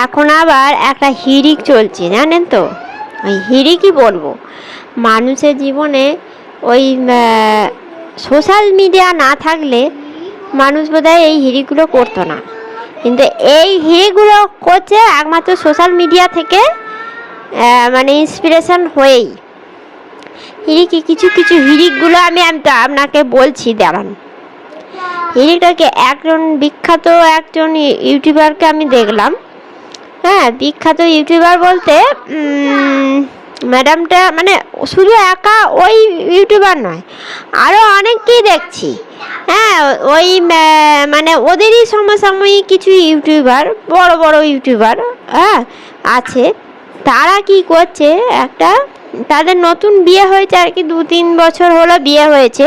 এখন আবার একটা হিড়িক চলছে, জানেন তো? ওই হিড়িকই বলবো, মানুষের জীবনে ওই সোশ্যাল মিডিয়া না থাকলে মানুষ বোধহয় এই হিড়িকগুলো করতো না, কিন্তু এই হিড়িকগুলো করছে একমাত্র সোশ্যাল মিডিয়া থেকে মানে ইন্সপিরেশন হয়েই। হিড়িক কিছু কিছু হিড়িকগুলো আমি আপনাকে বলছি, দাঁড়ান। হিড়িকটাকে একজন বিখ্যাত একজন ইউটিউবারকে আমি দেখলাম। হ্যাঁ, বিখ্যাত ইউটিউবার বলতে ম্যাডামটা মানে শুধু একা ওই ইউটিউবার নয়, আরও অনেককেই দেখছি। হ্যাঁ, ওই মানে ওদেরই সমসাময়িক কিছু ইউটিউবার, বড় বড় ইউটিউবার হ্যাঁ আছে। তারা কি করছে, একটা তাদের নতুন বিয়ে হয়েছে আর কি, 2-3 বছর হলো বিয়ে হয়েছে।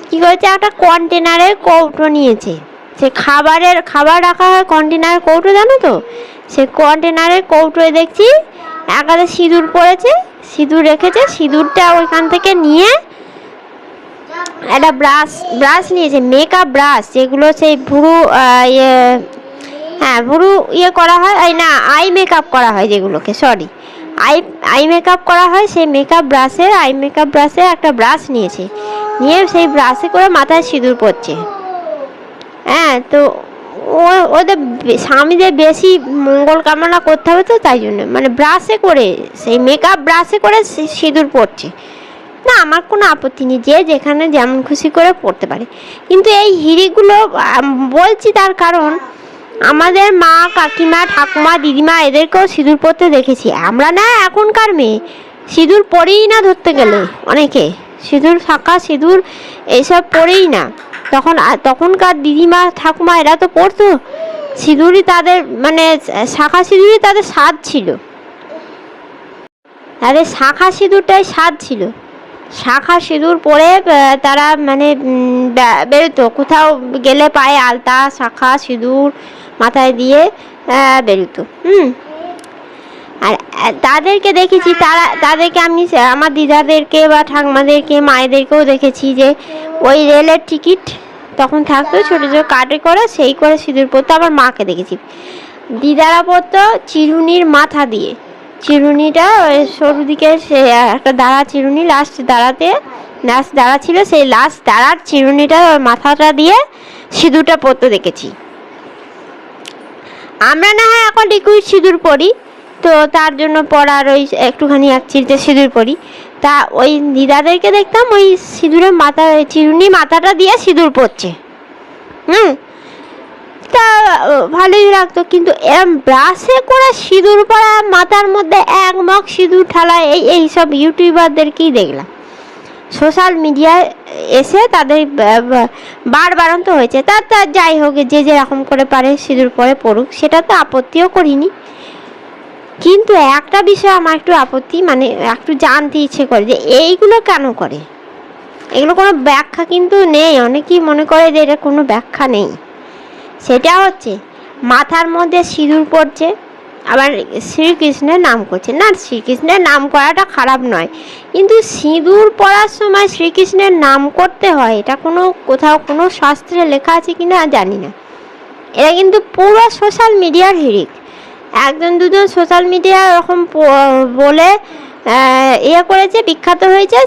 কি করেছে, একটা কন্টেনারের কৌটো নিয়েছে। সে খাবার রাখা হয় কন্টেনারের কৌটো, জানো তো? সে কন্টেনারের কৌটোয় দেখছি একাদে সিঁদুর পড়েছে, সিঁদুর রেখেছে। সিঁদুরটা ওইখান থেকে নিয়ে একটা ব্রাশ নিয়েছে, মেকআপ ব্রাশ, যেগুলো সেই ভুরু ভুরু করা হয়, আই মেকআপ করা হয়, যেগুলোকে আই মেকআপ করা হয়, সেই মেকআপ ব্রাশের একটা ব্রাশ নিয়েছে, নিয়ে সেই ব্রাশে করে মাথায় সিঁদুর পড়ছে। হ্যাঁ, তো ওদের স্বামীদের বেশি মঙ্গল কামনা করতে হবে, তো তাই জন্য মানে ব্রাশে করে, সেই মেকআপ ব্রাশে করে সিঁদুর পড়ছে। না, আমার কোনো আপত্তি নেই, যে যেখানে যেমন খুশি করে পড়তে পারে। কিন্তু এই হিড়িকগুলো বলছি তার কারণ, আমাদের মা, কাকিমা, ঠাকুমা, দিদিমা এদেরকেও সিঁদুর পরতে দেখেছি আমরা। না, এখনকার মেয়ে সিঁদুর পরেই না, ধরতে গেলে অনেকে সিঁদুর, শাঁখা সিঁদুর এইসব পরেই না। তখনকার দিদিমা, ঠাকুমা এরা তো পরতো সিঁদুরই, তাদের মানে শাঁখা সিঁদুরই তাদের স্বাদ ছিল, তাদের শাঁখা সিঁদুরটাই স্বাদ ছিল। শাঁখা সিঁদুর পরে তারা মানে বেরোতো, কোথাও গেলে পায়ে আলতা, শাঁখা সিঁদুর মাথায় দিয়ে বেরোতো। আর তাদেরকে দেখেছি, তাদেরকে আমি আমার দিদাদেরকে বা ঠাকুমাদেরকে, মায়েদেরকেও দেখেছি যে ওই রেলের টিকিট তখন থাকতো, ছোটো ছোটো কার্ডে করে, সেই করে সিঁদুর পরতো। আবার মাকে দেখেছি দিদারা পরতো চিরুনির মাথা দিয়ে, চিরুনিটা সরু দিকে সে একটা দাঁড়া চিরুনি, লাস্ট দাঁড়া ছিল, সেই লাস্ট দাঁড়ার চিরুনিটা মাথাটা দিয়ে সিঁদুরটা পরতে দেখেছি। আমরা না হয় এখন লিকুইড সিঁদুর পরি, তো তার জন্য পরার ওই একটুখানি এক চিরতে সিঁদুর পরি। তা ওই দিদাদেরকে দেখতাম ওই সিঁদুরের চিরুনি মাথাটা দিয়ে সিঁদুর পরছে। তা ভালোই লাগতো। কিন্তু এরম ব্রাশে করে সিঁদুর পরা, মাথার মধ্যে এক মগ সিঁদুর ঢালা, এইসব ইউটিউবারদেরকেই দেখলাম সোশ্যাল মিডিয়ায় এসে। তাদের বারবারন্ত হয়েছে, তার যাই হোক, যে যেরকম করে পারে সিঁদুর পরে পড়ুক, সেটা তো আপত্তিও করিনি। কিন্তু একটা বিষয় আমার একটু আপত্তি, মানে একটু জানতে ইচ্ছে করে যে এইগুলো কেন করে। এগুলো কোনো ব্যাখ্যা কিন্তু নেই। অনেকেই মনে করে যে এটা কোনো ব্যাখ্যা নেই। সেটা হচ্ছে মাথার মধ্যে সিঁদুর পড়ছে, আবার শ্রীকৃষ্ণের নাম করছে। না, শ্রীকৃষ্ণের নাম করাটা খারাপ নয়, কিন্তু সিঁদুর পরার সময় শ্রীকৃষ্ণের নাম করতে হয়, এটা কোথাও কোনো শাস্ত্রে লেখা আছে কিনা জানি না। এটা কিন্তু পুরো সোশ্যাল মিডিয়ার হিড়িক। একজন দুজন সোশ্যাল মিডিয়া এরকম বলে করেছে, বিখ্যাত হয়েছে,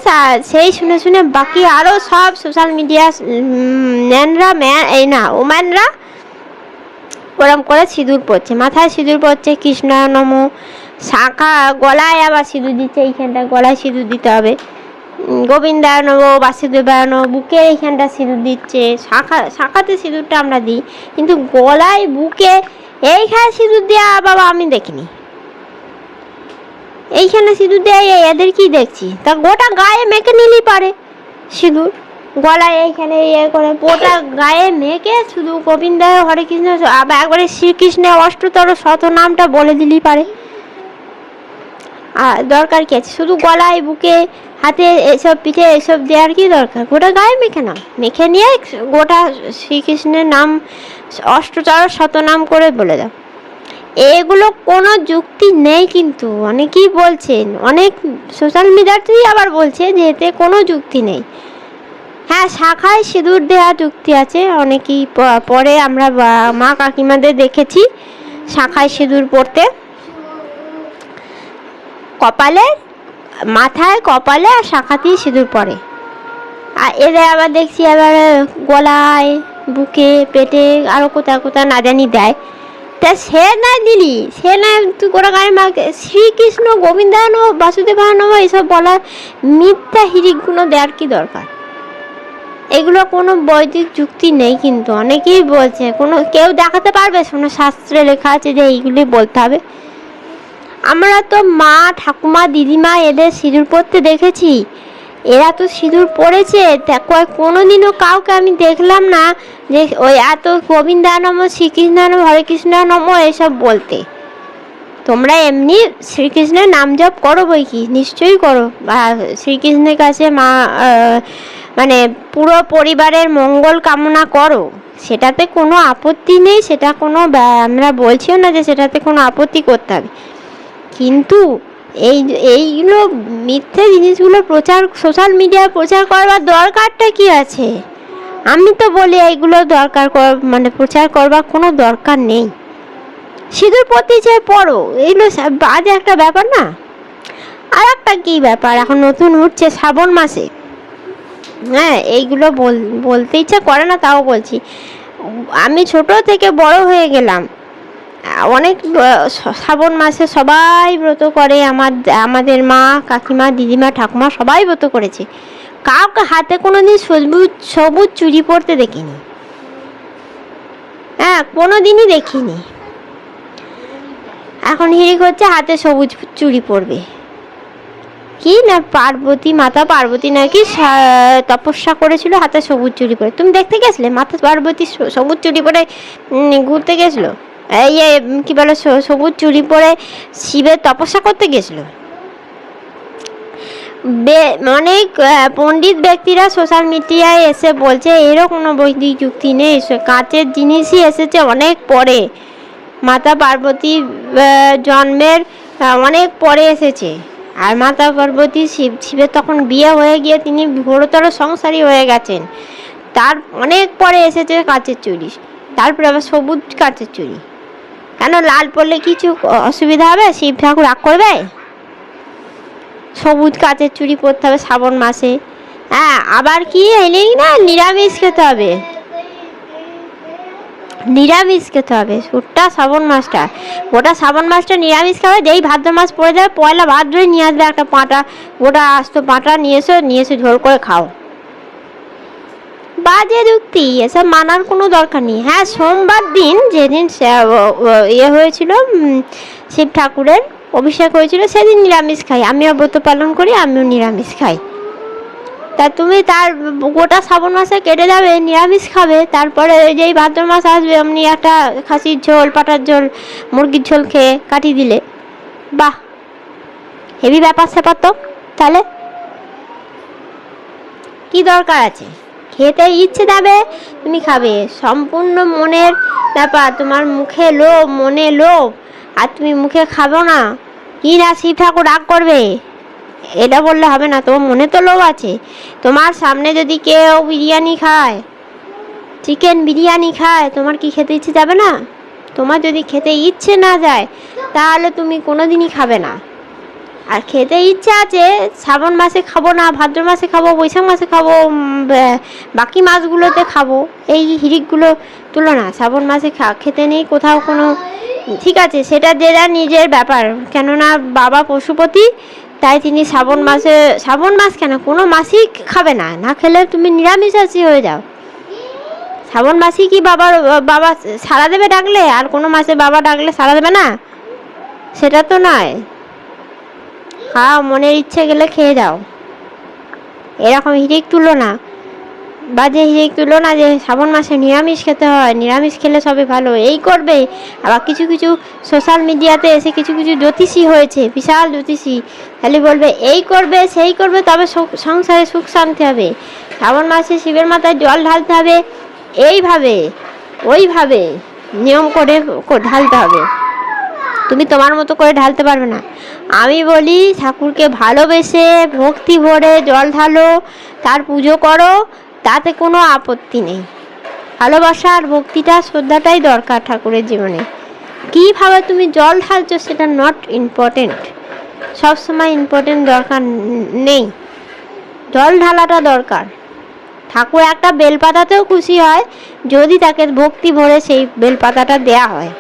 সেই শুনে শুনে বাকি আরও সব সোশ্যাল মিডিয়া ওম্যানরা ওরম করে সিঁদুর পড়ছে, মাথায় সিঁদুর পড়ছে, কৃষ্ণ নম, শাঁখা গলায় আবার সিঁদুর দিচ্ছে, এইখানটা গলায় সিঁদুর দিতে হবে, গোবিন্দায় নম, বাসুদেবায় নম, বুকে এইখানটা সিঁদুর দিচ্ছে। শাঁখাতে সিঁদুরটা আমরা দিই, কিন্তু গলায়, বুকে এইখানে সিঁদুর দেওয়া বাবা আমি দেখিনি। এইখানে সিঁদুর দেওয়া এদের কি দেখছি? তা গোটা গায়ে মেখে নিলেই পারে সিঁদুর, গলায় এইখানে করে গোটা গায়ে মেখে শুধু গোবিন্দায় হরে কৃষ্ণ, আবার একবারে শ্রীকৃষ্ণের অষ্টতর শতনামটা বলে দিলেই পারে। আর দরকার কি আছে? শুধু গলায়, বুকে, হাতে, এসব পিঠে এসব দেওয়ার কি দরকার? গোটা গায়ে মেখে নিয়ে গোটা শ্রীকৃষ্ণের নাম অষ্টতর শতনাম করে বলে দাও। এগুলো কোনো যুক্তি নেই, কিন্তু অনেকেই বলছেন, অনেক সোশ্যাল মিডিয়াতেই আবার বলছে যে এতে কোনো যুক্তি নেই। হ্যাঁ, শাঁখায় সিঁদুর দেওয়া যুক্তি আছে, অনেকেই পরে আমরা মা কাকিমাদের দেখেছি শাখায় সিঁদুর পরতে, কপালে, মাথায়, কপালে আর শাখাতেই সিঁদুর পরে। আর এদের আবার দেখছি আবার গলায়, বুকে, পেটে আরও কোথাও কোথাও না জানি দেয়। তা সে না দিলি, সে না তুই কোনো গায়ে মাকে শ্রীকৃষ্ণ গোবিন্দায়ন বাসুদেবায়ন এইসব বলার মিথ্যা হিরিকগুলো দেওয়ার কি দরকার? এগুলো কোনো বৈদিক যুক্তি নেই, কিন্তু অনেকেই বলছে, কোনো কেউ দেখাতে পারবে কোনো শাস্ত্রে লেখা আছে যে এইগুলি বলতে হবে? আমরা তো মা, ঠাকুমা, দিদিমা এদের সিঁদুর পরতে দেখেছি, এরা তো সিঁদুর পরেছে, কোনোদিনও কাউকে আমি দেখলাম না যে ওই এত গোবিন্দা নম, শ্রীকৃষ্ণ নম, হরে কৃষ্ণ নম এসব বলতে। তোমরা এমনি শ্রীকৃষ্ণের নাম জপ করো বই কি, নিশ্চয়ই করো, বা শ্রীকৃষ্ণের কাছে মানে পুরো পরিবারের মঙ্গল কামনা করো, সেটাতে কোনো আপত্তি নেই, সেটা কোনো আমরা বলছিও না যে সেটাতে কোনো আপত্তি করতে হবে। কিন্তু এইগুলো মিথ্যে জিনিসগুলো সোশ্যাল মিডিয়ায় প্রচার করবার দরকারটা কি আছে? আমি তো বলি এইগুলো প্রচার করবার কোনো দরকার নেই। সিঁদুর পরতে চাই পরো, এইগুলো বাজে একটা ব্যাপার না। আর একটা কী ব্যাপার এখন নতুন উঠছে শ্রাবণ মাসে, হ্যাঁ এইগুলো বলতে ইচ্ছা করে না, তাও বলছি। আমি ছোট থেকে বড় হয়ে গেলাম, অনেক শ্রাবণ মাসে সবাই ব্রত করে, আমাদের মা, কাকিমা, দিদিমা, ঠাকুমা সবাই ব্রত করেছে। কাউকে হাতে কোনোদিন সবুজ চুড়ি পরতে দেখিনি, হ্যাঁ কোনোদিনই দেখিনি। এখন হিড়িক হচ্ছে হাতে সবুজ চুড়ি পরবে। কি না পার্বতী, মাতা পার্বতী নাকি তপস্যা করেছিল হাতে সবুজ চুড়ি পরে। তুমি দেখতে গেছিলে মাতা পার্বতী সবুজ চুড়ি পরে ঘুরতে গেছিলো? এই কি বলে সবুজ চুড়ি পরে শিবের তপস্যা করতে গেছিল? অনেক পণ্ডিত ব্যক্তিরা সোশ্যাল মিডিয়ায় এসে বলছে এরও কোনো বৈদিক যুক্তি নেই, কাঁচের জিনিসই এসেছে অনেক পরে, মাতা পার্বতী জন্মের অনেক পরে এসেছে। আর মাতা পার্বতী শিবের তখন বিয়ে হয়ে গিয়ে তিনি ঘোরতর সংসারী হয়ে গেছেন, তার অনেক পরে এসেছে কাঁচের চুড়ি, তারপরে আবার সবুজ কাঁচের চুড়ি। কেন লাল পরলে কিছু অসুবিধা হবে? শিব ঠাকুর রাগ করবে? সবুজ কাঁচের চুড়ি পরতে হবে শ্রাবণ মাসে। হ্যাঁ আবার কি এলেই না নিরামিষ খেতে হবে, নিরামিষ খেতে হবে ওটা শ্রাবণ মাসটা, ওটা শ্রাবণ মাসটা নিরামিষ খাবে। যেই ভাদ্র মাস পড়ে যাবে, পয়লা ভাদ্রই নিয়ে আসবে একটা পাঁটা, ওটা আস্ত পাঁটা নিয়ে এসে ঝোল করে খাও। বাজে যুক্তি, এসব মানার কোনো দরকার নেই। হ্যাঁ সোমবার দিন যেদিন হয়েছিল শিব ঠাকুরের অভিষেক হয়েছিল সেদিন নিরামিষ খাই, আমিও ব্রত পালন করি, আমিও নিরামিষ খাই। তা তুমি তার গোটা শ্রাবণ মাসে কেটে যাবে নিরামিষ খাবে, তারপরে যেই ভাদ্র মাস আসবে অমনি একটা খাসির ঝোল, পাটার ঝোল, মুরগির ঝোল খেয়ে কাটিয়ে দিলে, বাহ হেভি ব্যাপার স্যাপার তো। তাহলে কি দরকার আছে? খেতে ইচ্ছে যাবে তুমি খাবে, সম্পূর্ণ মনের ব্যাপার, তোমার মুখে লোভ, মনে লোভ, আর তুমি মুখে খাবো না কি না শিব ঠাকুর রাগ করবে এটা বললে হবে না। তোমার মনে তো লোভ আছে, তোমার সামনে যদি কেউ বিরিয়ানি খায়, চিকেন বিরিয়ানি খায়, তোমার কি খেতে ইচ্ছে যাবে না? তোমার যদি খেতে ইচ্ছে না যায় তাহলে তুমি কোনোদিনই খাবে না। আর খেতে ইচ্ছা আছে শ্রাবণ মাসে খাবো না, ভাদ্র মাসে খাবো, বৈশাখ মাসে খাবো, বাকি মাসগুলোতে খাবো, এই হিড়িকগুলো তুলো না। শ্রাবণ মাসে খেতে নেই কোথাও কোনো, ঠিক আছে সেটা যে যার নিজের ব্যাপার, কেননা বাবা পশুপতি, তাই তিনি শ্রাবণ মাস কেন কোনো মাসই খাবে না, না খেলে তুমি নিরামিষাশী হয়ে যাও। শ্রাবণ মাসেই কি বাবা সাড়া দেবে ডাকলে? আর কোনো মাসে বাবা ডাকলে সাড়া দেবে না? সেটা তো নয়। খাও, মনের ইচ্ছে গেলে খেয়ে যাও, এরকম হিড়িক তুলো না, বাজে হিড়িক তুলো না যে শ্রাবণ মাসে নিরামিষ খেতে হয়, নিরামিষ খেলে সবই ভালো। এই করবে আবার কিছু কিছু সোশ্যাল মিডিয়াতে এসে কিছু জ্যোতিষী হয়েছে, বিশাল জ্যোতিষী, খালি বলবে এই করবে সেই করবে তবে সংসারে সুখ শান্তি হবে, শ্রাবণ মাসে শিবের মাথায় জল ঢালতে হবে, এইভাবে ওইভাবে নিয়ম করে ঢালতে হবে, তুমি তোমার মতো করে ঢালতে পারবে না। আমি বলি ঠাকুরকে ভালোবেসে ভক্তি ভরে জল ঢালো, তার পুজো করো, তাতে কোনো আপত্তি নেই। ভালোবাসা আর ভক্তিটা শ্রদ্ধাটাই দরকার ঠাকুরের জীবনে। কীভাবে তুমি জল ঢালছো সেটা নট ইম্পর্টেন্ট, সবসময় ইম্পর্টেন্ট দরকার নেই, জল ঢালাটা দরকার। ঠাকুর একটা বেলপাতাতেও খুশি হয় যদি তাকে ভক্তি ভরে সেই বেলপাতাটা দেয়া হয়।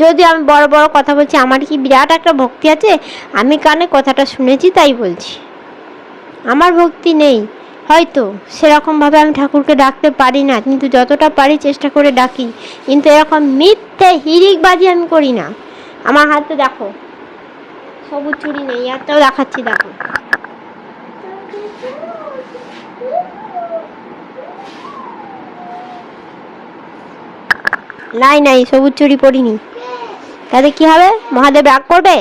যদি আমি বড় বড় কথা বলছি, আমার কি বিরাট একটা ভক্তি আছে? আমি কানে কথাটা শুনেছি তাই বলছি, আমার ভক্তি নেই হয়তো, সেরকমভাবে আমি ঠাকুরকে ডাকতে পারি না, কিন্তু যতটা পারি চেষ্টা করে ডাকি। কিন্তু এরকম মিথ্যে হিড়িকবাজি আমি করি না। আমার হাতে দেখো সবুজ চুড়ি নেই, একটাও দেখাচ্ছি, দেখো নাই নাই, সবুজ চুড়ি পরিনি। তাতে কি হবে? মহাদেব রাগ করবে?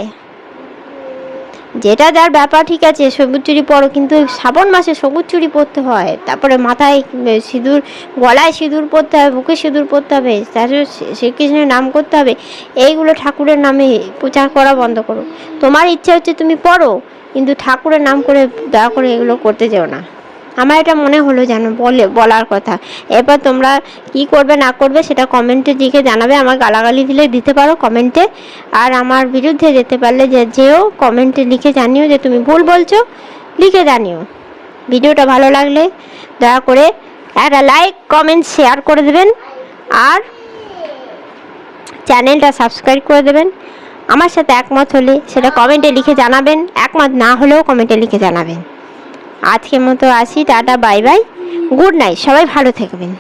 যেটা যার ব্যাপার, ঠিক আছে সবুজ চুড়ি পরো, কিন্তু শ্রাবণ মাসে সবুজ চুড়ি পরতে হয়, তারপরে মাথায় সিঁদুর, গলায় সিঁদুর পরতে হবে, বুকে সিঁদুর পরতে হবে, তারপরে শ্রীকৃষ্ণের নাম করতে হবে। এইগুলো ঠাকুরের নামে প্রচার করা বন্ধ করো। তোমার ইচ্ছা হচ্ছে তুমি পড়ো, কিন্তু ঠাকুরের নাম করে দয়া করে এগুলো করতে যেও না। আমার এটা মনে হলো যেন বলার কথা। এরপর তোমরা কি করবে না করবে সেটা কমেন্টে লিখে জানাবে। আমার গালাগালি দিলে দিতে পারো কমেন্টে, আর আমার বিরুদ্ধে যেতে পারলে যেও কমেন্টে লিখে জানিও যে তুমি ভুল বলছো, লিখে জানিও। ভিডিওটা ভালো লাগলে দয়া করে একটা লাইক কমেন্ট শেয়ার করে দেবেন, আর চ্যানেলটা সাবস্ক্রাইব করে দেবেন। আমার সাথে একমত হলে সেটা কমেন্টে লিখে জানাবেন, একমত না হলেও কমেন্টে লিখে জানাবেন। আজকের মতো আসি, tata, bye bye, good night, সবাই ভালো থাকবেন।